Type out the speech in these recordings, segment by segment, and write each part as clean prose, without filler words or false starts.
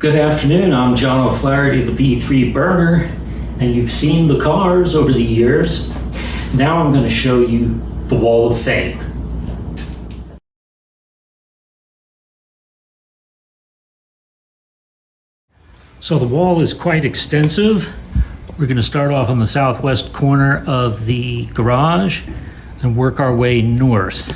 Good afternoon, I'm John O'Flaherty, the B3 Burner, and you've seen the cars over the years. Now I'm going to show you the Wall of Fame. So the wall is quite extensive. We're going to start off on the southwest corner of the garage and work our way north.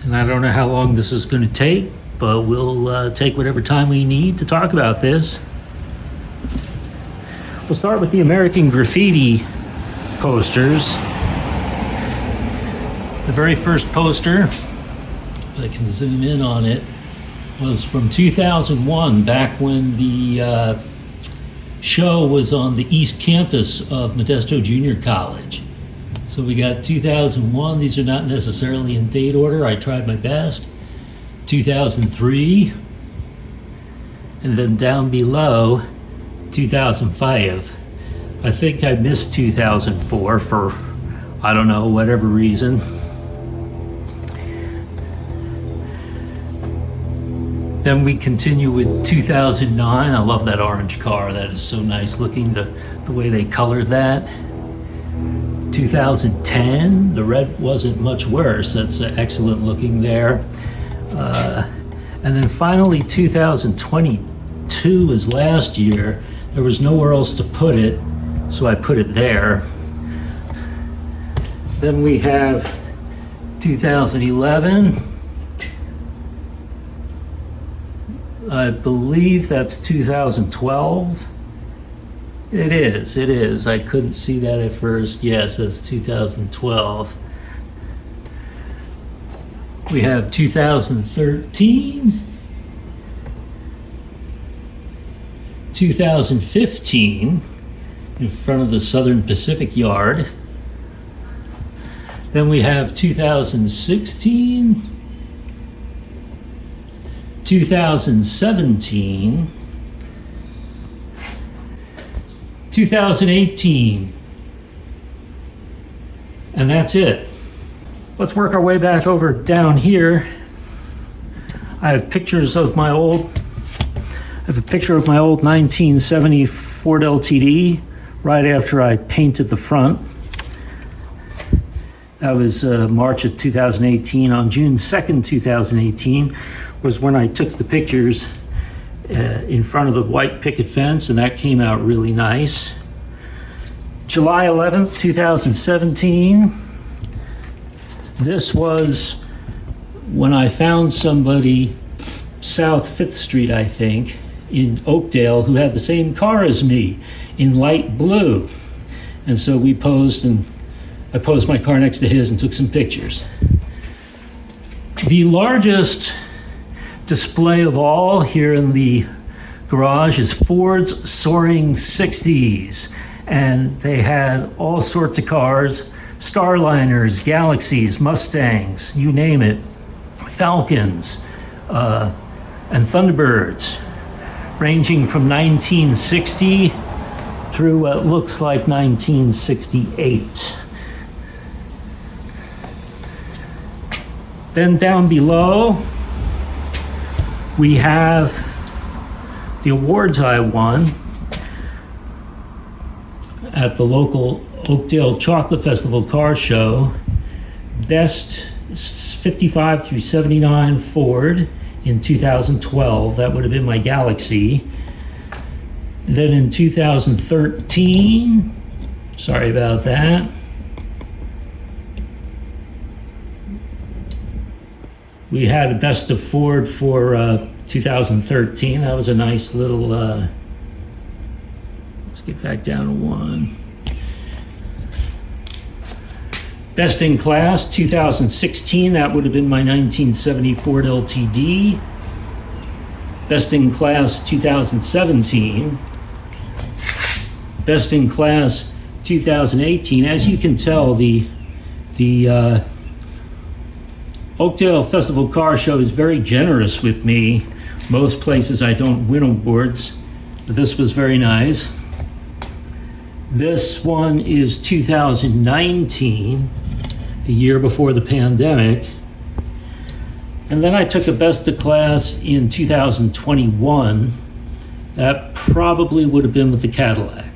And I don't know how long this is going to take, but we'll take whatever time we need to talk about this. We'll start with the American Graffiti posters. The very first poster, if I can zoom in on it, was from 2001, back when the show was on the East Campus of Modesto Junior College. So we got 2001, these are not necessarily in date order, I tried my best. 2003, and then down below, 2005. I think I missed 2004 for, I don't know, whatever reason. Then we continue with 2009. I love that orange car. That is so nice looking, the way they colored that. 2010, the red wasn't much worse. That's excellent looking there. And then finally 2022 was last year. There was nowhere else to put it, so I put it there. Then we have 2011. I believe that's 2012. It is. I couldn't see that at first. Yes, that's 2012. We have 2013, 2015 in front of the Southern Pacific Yard. Then we have 2016, 2017, 2018, and that's it. Let's work our way back over down here. I have pictures of my old, I have a picture of my old 1970 Ford LTD right after I painted the front. That was March of 2018. On June 2nd, 2018 was when I took the pictures in front of the white picket fence, and that came out really nice. July 11th, 2017. This was when I found somebody South 5th Street, I think, in Oakdale, who had the same car as me in light blue. And so we posed, and I posed my car next to his and took some pictures. The largest display of all here in the garage is Ford's Soaring 60s. And they had all sorts of cars. Starliners, Galaxies, Mustangs, you name it, Falcons, and Thunderbirds, ranging from 1960 through what looks like 1968. Then down below, we have the awards I won at the local Oakdale Chocolate Festival car show. Best 55 through 79 Ford in 2012. That would have been my Galaxy. Then in 2013, sorry about that, we had a Best of Ford for 2013. That was a nice little, let's get back down to one. Best in Class 2016, that would have been my 1970 Ford LTD. Best in Class 2017. Best in Class 2018. As you can tell, the Oakdale Festival Car Show is very generous with me. Most places I don't win awards, but this was very nice. This one is 2019, the year before the pandemic. And then I took a Best of Class in 2021 That probably would have been with the Cadillac.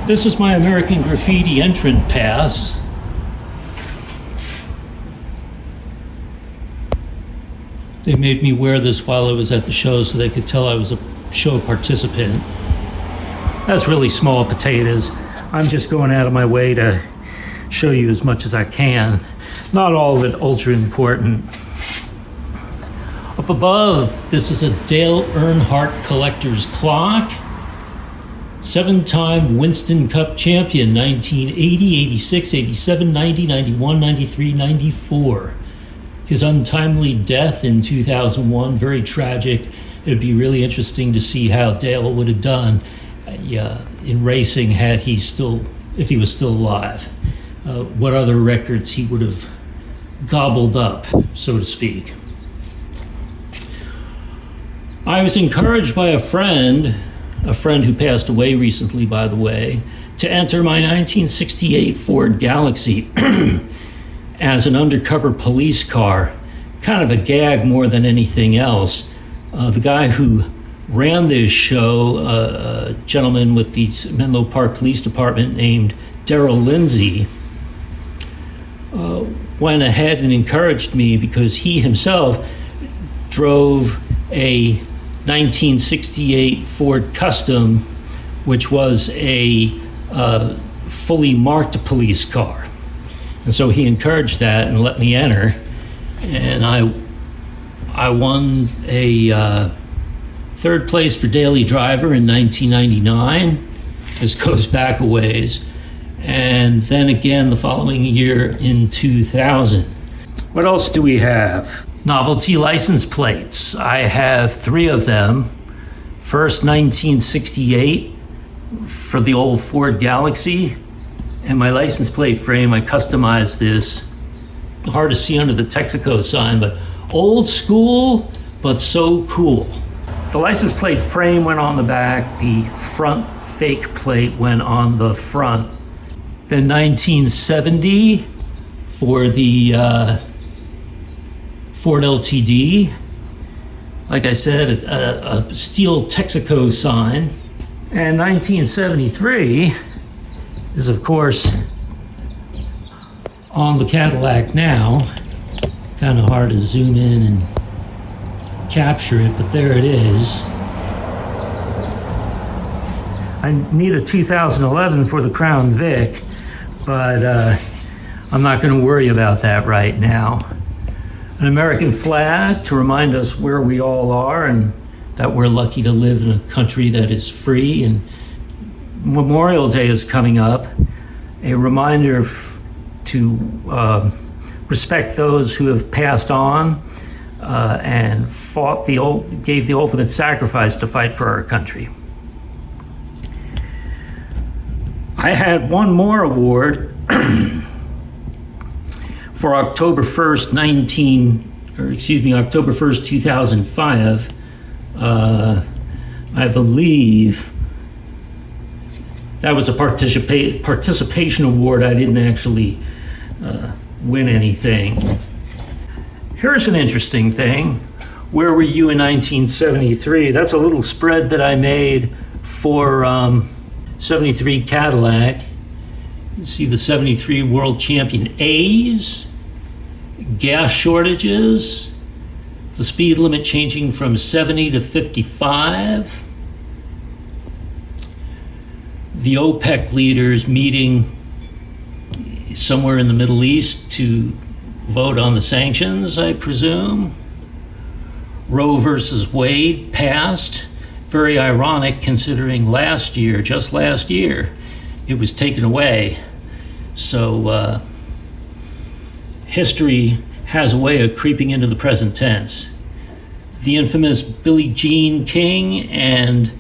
This is my American Graffiti entrant pass. They made me wear this while I was at the show so they could tell I was a show participant. That's really small potatoes. I'm just going out of my way to show you as much as I can. Not all of it ultra important. Up above, this is a Dale Earnhardt collector's clock. 7-time Winston Cup champion, 1980, 86, 87, 90, 91, 93, 94. His untimely death in 2001, very tragic. It would be really interesting to see how Dale would have done in racing if he was still alive. What other records he would have gobbled up, so to speak. I was encouraged by a friend who passed away recently, by the way, to enter my 1968 Ford Galaxy as an undercover police car. Kind of a gag more than anything else. The guy who ran this show, a gentleman with the Menlo Park Police Department named Darrell Lindsay, went ahead and encouraged me because he himself drove a 1968 Ford Custom, which was a fully marked police car. And so he encouraged that and let me enter. And I won a third place for Daily Driver in 1999. This goes back a ways. And then again the following year in 2000. What else do we have? Novelty license plates. I have 3 of them. First 1968 for the old Ford Galaxy. And my license plate frame, I customized this. Hard to see under the Texaco sign, but old school, but so cool. The license plate frame went on the back. The front fake plate went on the front. Then 1970 for the Ford LTD. Like I said, a steel Texaco sign. And 1973 is, of course, on the Cadillac now. Kind of hard to zoom in and capture it, but there it is. I need a 2011 for the Crown Vic, but I'm not going to worry about that right now. An American flag to remind us where we all are and that we're lucky to live in a country that is free. And Memorial Day is coming up. A reminder to respect those who have passed on and gave the ultimate sacrifice to fight for our country. I had one more award for October 1st, 2005. I believe that was a participation award. I didn't actually win anything. Here's an interesting thing. Where were you in 1973? That's a little spread that I made for 73 Cadillac. You see the 73 World Champion A's, gas shortages, the speed limit changing from 70 to 55, the OPEC leaders meeting somewhere in the Middle East to vote on the sanctions, I presume. Roe versus Wade passed. Very ironic considering just last year, it was taken away. So history has a way of creeping into the present tense. The infamous Billie Jean King and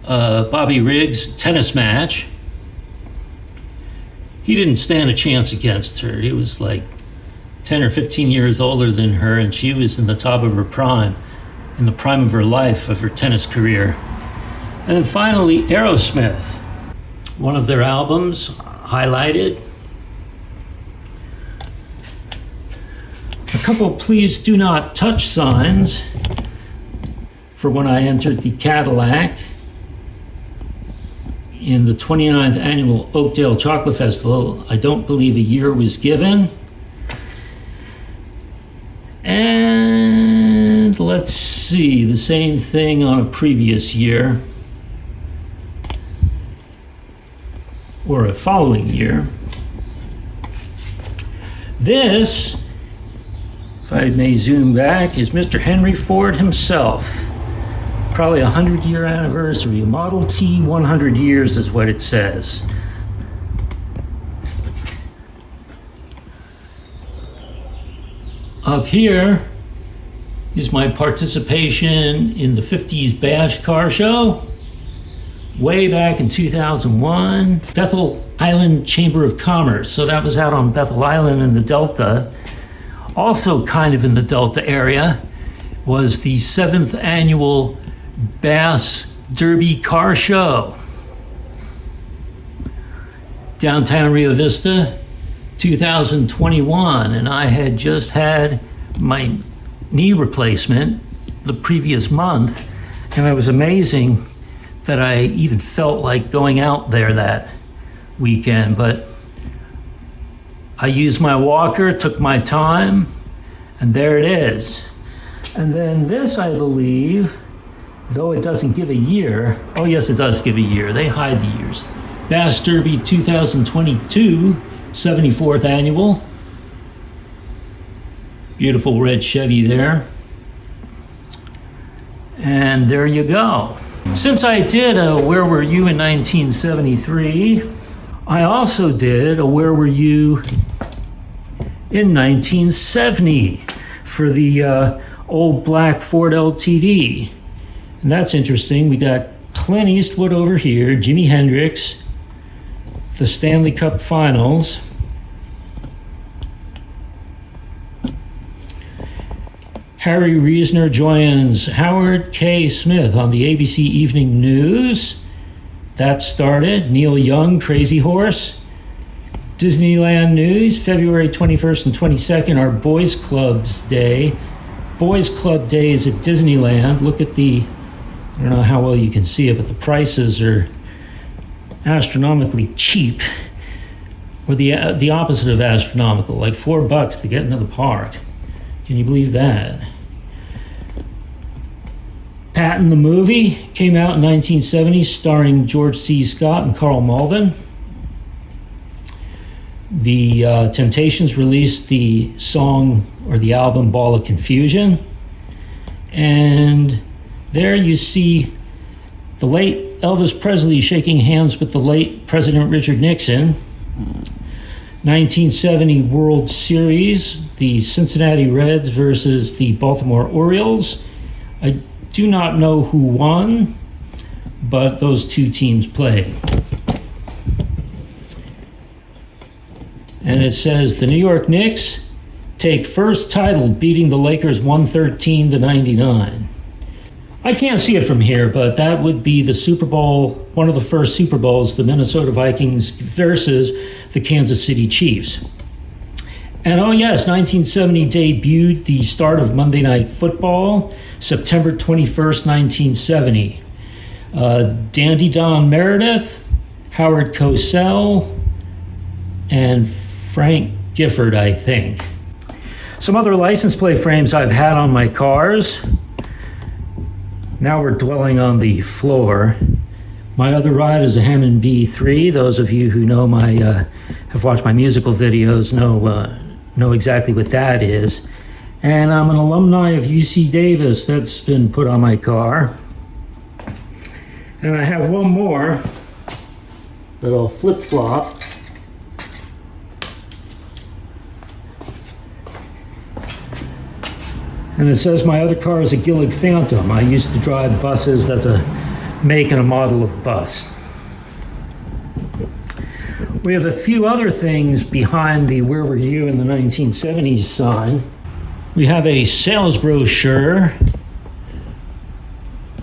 Bobby Riggs tennis match. He didn't stand a chance against her. He was like 10 or 15 years older than her, and she was in the top of her prime, in the prime of her life, of her tennis career. And then finally, Aerosmith. One of their albums highlighted. A couple please do not touch signs for when I entered the Cadillac in the 29th annual Oakdale Chocolate Festival. I don't believe a year was given. And let's see, the same thing on a previous year, or a following year. This, if I may zoom back, is Mr. Henry Ford himself. Probably a 100-year anniversary. Model T 100 years is what it says. Up here is my participation in the 50s Bash Car Show, way back in 2001. Bethel Island Chamber of Commerce. So that was out on Bethel Island in the Delta. Also kind of in the Delta area was the 7th annual Bass Derby Car Show. Downtown Rio Vista, 2021, and I had just had my knee replacement the previous month, and it was amazing that I even felt like going out there that weekend, but I used my walker, took my time, and there it is. And then this, I believe, though it doesn't give a year, oh yes, it does give a year, they hide the years. Bass Derby 2022, 74th annual. Beautiful red Chevy there. And there you go. Since I did a Where Were You in 1973, I also did a Where Were You in 1970 for the old black Ford LTD. And that's interesting. We got Clint Eastwood over here, Jimi Hendrix, the Stanley Cup Finals. Harry Reasoner joins Howard K. Smith on the ABC Evening News. That started. Neil Young, Crazy Horse. Disneyland News, February 21st and 22nd, our Boys Club's Day. Boys Club Day is at Disneyland. Look at the, I don't know how well you can see it, but the prices are astronomically cheap, or the opposite of astronomical, like $4 to get into the park. Can you believe that? Patton the movie came out in 1970, starring George C. Scott and Carl Malden. The Temptations released the song or the album Ball of Confusion. And there you see the late Elvis Presley shaking hands with the late President Richard Nixon. 1970 World Series, the Cincinnati Reds versus the Baltimore Orioles. I do not know who won, but those two teams played. And it says the New York Knicks take first title, beating the Lakers 113 to 99. I can't see it from here, but that would be the Super Bowl, one of the first Super Bowls, the Minnesota Vikings versus the Kansas City Chiefs. And oh yes, 1970 debuted the start of Monday Night Football, September 21st, 1970. Dandy Don Meredith, Howard Cosell, and Frank Gifford, I think. Some other license plate frames I've had on my cars. Now we're dwelling on the floor. My other ride is a Hammond B3. Those of you who know have watched my musical videos know exactly what that is. And I'm an alumni of UC Davis. That's been put on my car. And I have one more that I'll flip-flop. And it says my other car is a Gillig Phantom. I used to drive buses. That's a make and a model of bus. We have a few other things behind the Where Were You in the 1970s sign. We have a sales brochure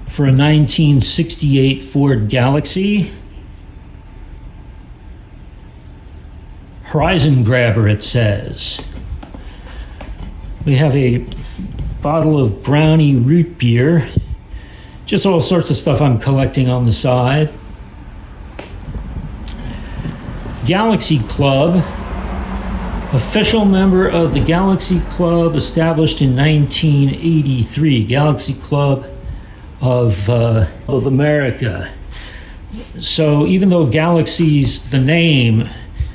for a 1968 Ford Galaxy. Horizon Grabber, it says. We have a bottle of brownie root beer. Just all sorts of stuff I'm collecting on the side. Galaxy Club. Official member of the Galaxy Club, established in 1983. Galaxy Club of America. So even though Galaxy's the name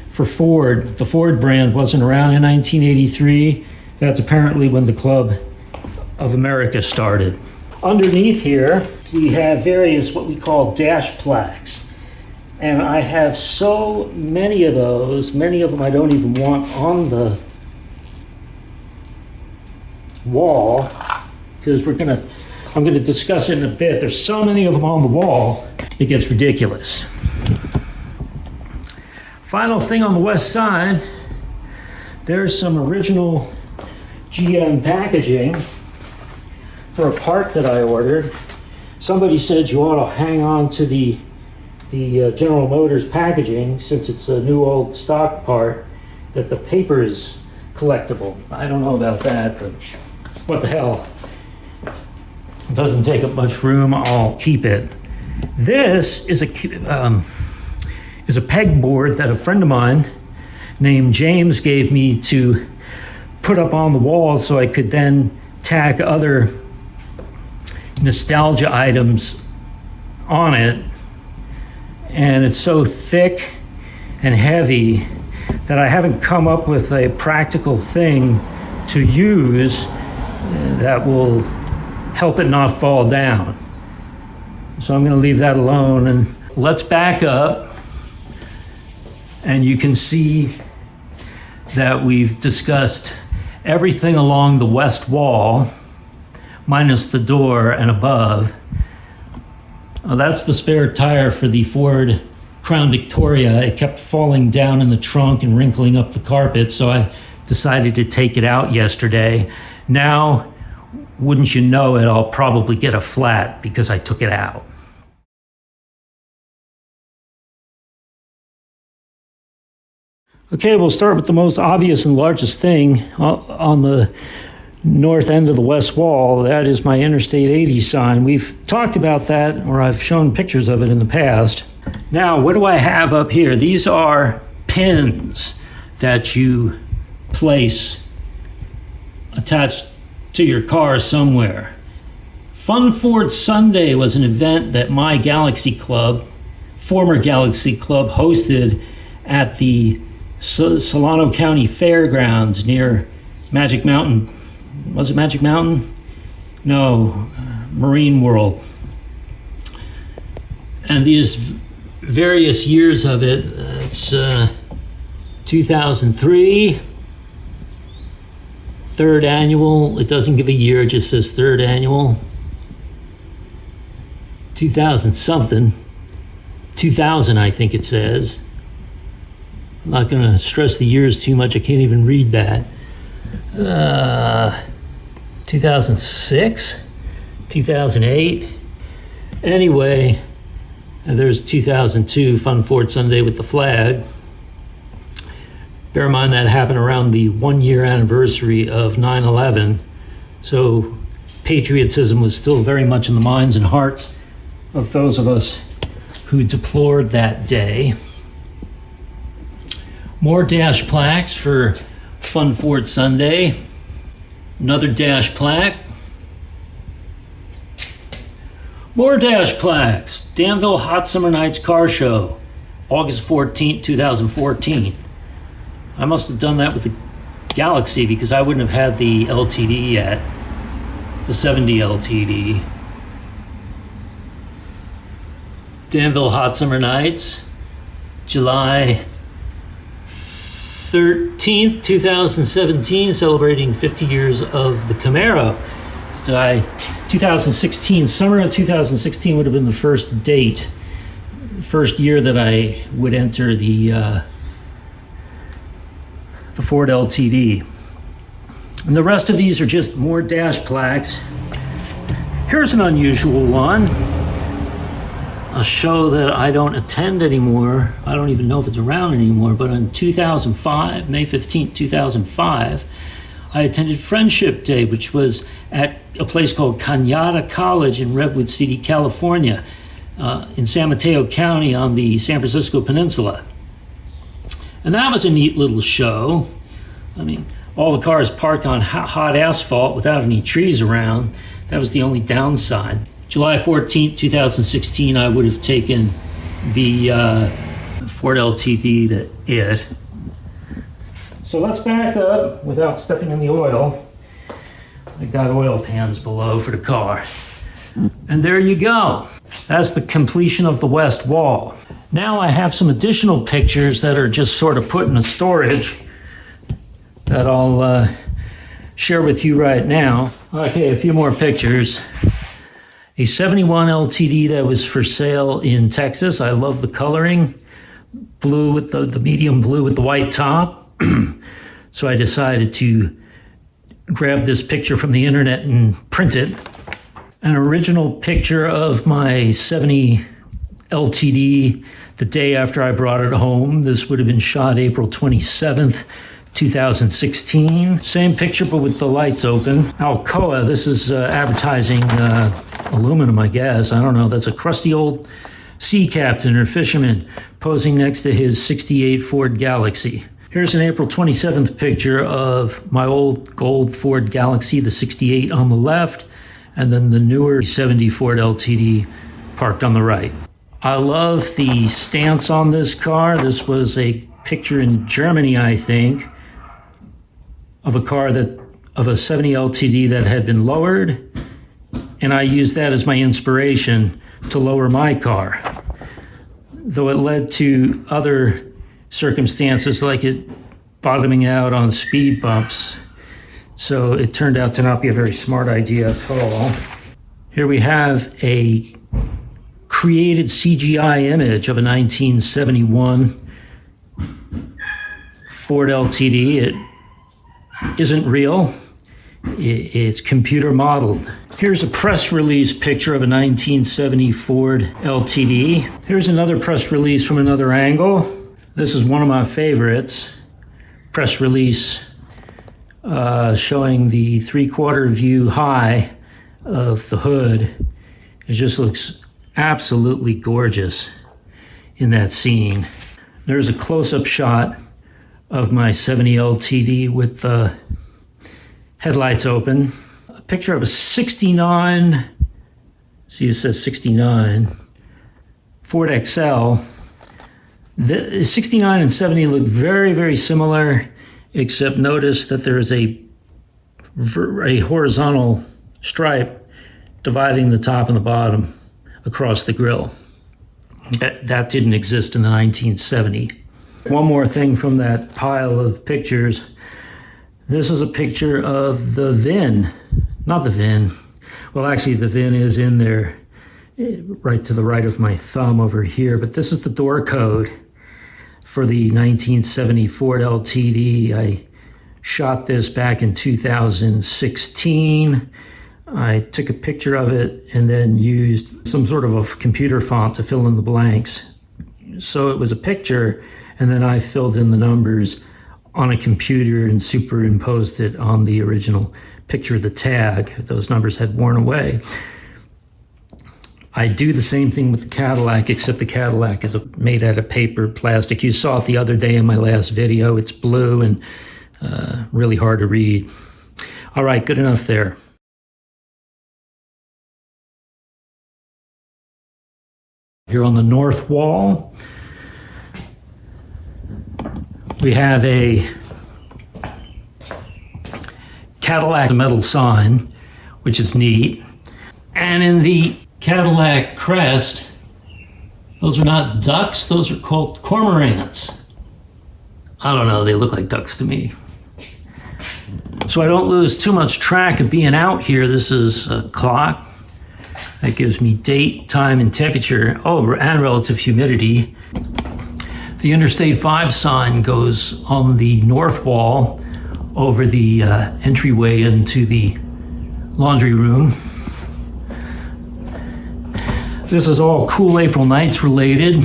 for Ford, the Ford brand wasn't around in 1983, that's apparently when the Club of America started. Underneath here, we have various what we call dash plaques. And I have so many of those, many of them I don't even want on the wall, because I'm gonna discuss it in a bit. There's so many of them on the wall, it gets ridiculous. Final thing on the west side, there's some original GM packaging for a part that I ordered. Somebody said you ought to hang on to the General Motors packaging, since it's a new old stock part, that the paper is collectible. I don't know about that, but what the hell. It doesn't take up much room, I'll keep it. This is a pegboard that a friend of mine named James gave me to put up on the wall so I could then tack other nostalgia items on it. And it's so thick and heavy that I haven't come up with a practical thing to use that will help it not fall down. So I'm going to leave that alone, and let's back up, and you can see that we've discussed everything along the west wall minus the door and above. That's the spare tire for the Ford Crown Victoria. It kept falling down in the trunk and wrinkling up the carpet, so I decided to take it out yesterday. Now, wouldn't you know it, I'll probably get a flat because I took it out. Okay, we'll start with the most obvious and largest thing on the north end of the west wall. That is my Interstate 80 sign. We've talked about that, or I've shown pictures of it in the past. Now, what do I have up here? These are pins that you place attached to your car somewhere. Fun Ford Sunday was an event that my Galaxy Club, former Galaxy Club, hosted at the Solano County Fairgrounds near Magic Mountain. Was it Magic Mountain? No, Marine World. And these various years of it, it's 2003, third annual. It doesn't give a year, it just says third annual. 2000 something, 2000 I think it says. I'm not going to stress the years too much, I can't even read that. 2006, 2008. Anyway, there's 2002 Fun Ford Sunday with the flag. Bear in mind that happened around the 1-year anniversary of 9/11, so patriotism was still very much in the minds and hearts of those of us who deplored that day. More dash plaques for Fun Ford Sunday. Another dash plaque. More dash plaques. Danville Hot Summer Nights Car Show, August 14th, 2014. I must have done that with the Galaxy because I wouldn't have had the LTD yet, the 70 LTD. Danville Hot Summer Nights, July 13th, 2017, celebrating 50 years of the Camaro. So 2016, summer of 2016 would have been the first date, first year that I would enter the Ford LTD. And the rest of these are just more dash plaques. Here's an unusual one. A show that I don't attend anymore. I don't even know if it's around anymore, but in 2005, May 15th, 2005, I attended Friendship Day, which was at a place called Cañada College in Redwood City, California, in San Mateo County on the San Francisco Peninsula. And that was a neat little show. I mean, all the cars parked on hot asphalt without any trees around. That was the only downside. July 14th, 2016, I would have taken the Ford LTD to it. So let's back up without stepping in the oil. I got oil pans below for the car. And there you go. That's the completion of the west wall. Now I have some additional pictures that are just sort of put in a storage that I'll share with you right now. Okay, a few more pictures. A 71 LTD that was for sale in Texas. I love the coloring. Blue with the medium blue with the white top. So I decided to grab this picture from the internet and print it. An original picture of my 70 LTD the day after I brought it home. This would have been shot April 27th, 2016. Same picture, but with the lights open. Alcoa, this is advertising aluminum, I guess. I don't know. That's a crusty old sea captain or fisherman posing next to his 68 Ford Galaxy. Here's an April 27th picture of my old gold Ford Galaxy, the 68 on the left, and then the newer 70 Ford LTD parked on the right. I love the stance on this car. This was a picture in Germany, I think, of a 70 LTD that had been lowered, and I used that as my inspiration to lower my car. Though it led to other circumstances like it bottoming out on speed bumps. So it turned out to not be a very smart idea at all. Here we have a created CGI image of a 1971 Ford LTD. It isn't real. It's computer modeled. Here's a press release picture of a 1970 Ford LTD. Here's another press release from another angle. This is one of my favorites. Press release showing the 3/4 view high of the hood. It just looks absolutely gorgeous in that scene. There's a close-up shot of my 70 LTD with the headlights open. A picture of a 69, see it says 69, Ford XL. The 69 and 70 look very, very similar, except notice that there is a horizontal stripe dividing the top and the bottom across the grille. That didn't exist in the 1970. One more thing from that pile of pictures. This is a picture of the VIN, not the VIN. Well, actually the VIN is in there right to the right of my thumb over here, but this is the door code for the 1970 Ford LTD. I shot this back in 2016. I took a picture of it and then used some sort of a computer font to fill in the blanks. So it was a picture, and then I filled in the numbers on a computer and superimposed it on the original picture of the tag. Those numbers had worn away. I do the same thing with the Cadillac, except the Cadillac is made out of paper, plastic. You saw it the other day in my last video. It's blue and really hard to read. All right, good enough there. Here on the north wall, we have a Cadillac metal sign, which is neat. And in the Cadillac crest, those are not ducks, those are called cormorants. I don't know, they look like ducks to me. So I don't lose too much track of being out here. This is a clock that gives me date, time, and temperature. Oh, and relative humidity. The Interstate 5 sign goes on the north wall over the entryway into the laundry room. This is all Cool April Nights related.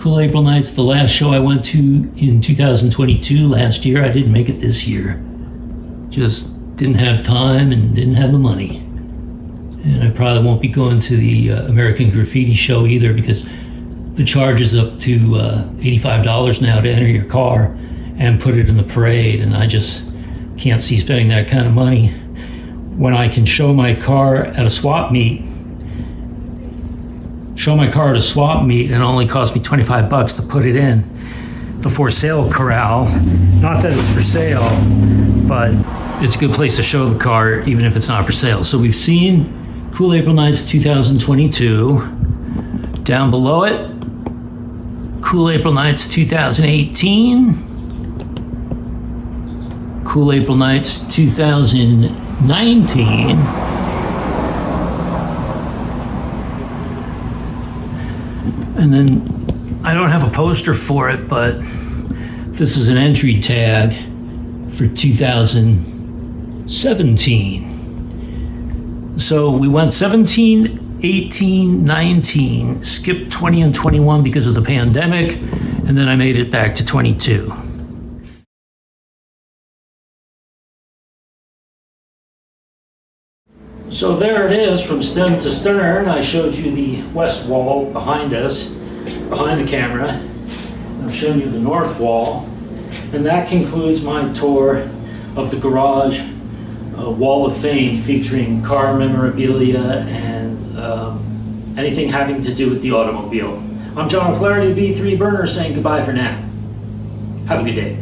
Kool April Nights, the last show I went to in 2022, last year. I didn't make it this year. Just didn't have time and didn't have the money. And I probably won't be going to the American Graffiti show either, because the charge is up to $85 now to enter your car and put it in the parade, and I just can't see spending that kind of money when I can show my car at a swap meet. Show my car at a swap meet and it only cost me $25 to put it in the for sale corral. Not that it's for sale, but it's a good place to show the car even if it's not for sale. So we've seen Kool April Nights 2022. Down below it, Kool April Nights 2018. Kool April Nights 2019. And then I don't have a poster for it, but this is an entry tag for 2017. So we went 17, 18, 19, skipped 20 and 21 because of the pandemic, and then I made it back to 22. So there it is from stem to stern. I showed you the west wall behind us, behind the camera. I've shown you the north wall. And that concludes my tour of the garage wall of fame, featuring car memorabilia and anything having to do with the automobile. I'm John O'Flaherty, the B3 Burner, saying goodbye for now. Have a good day.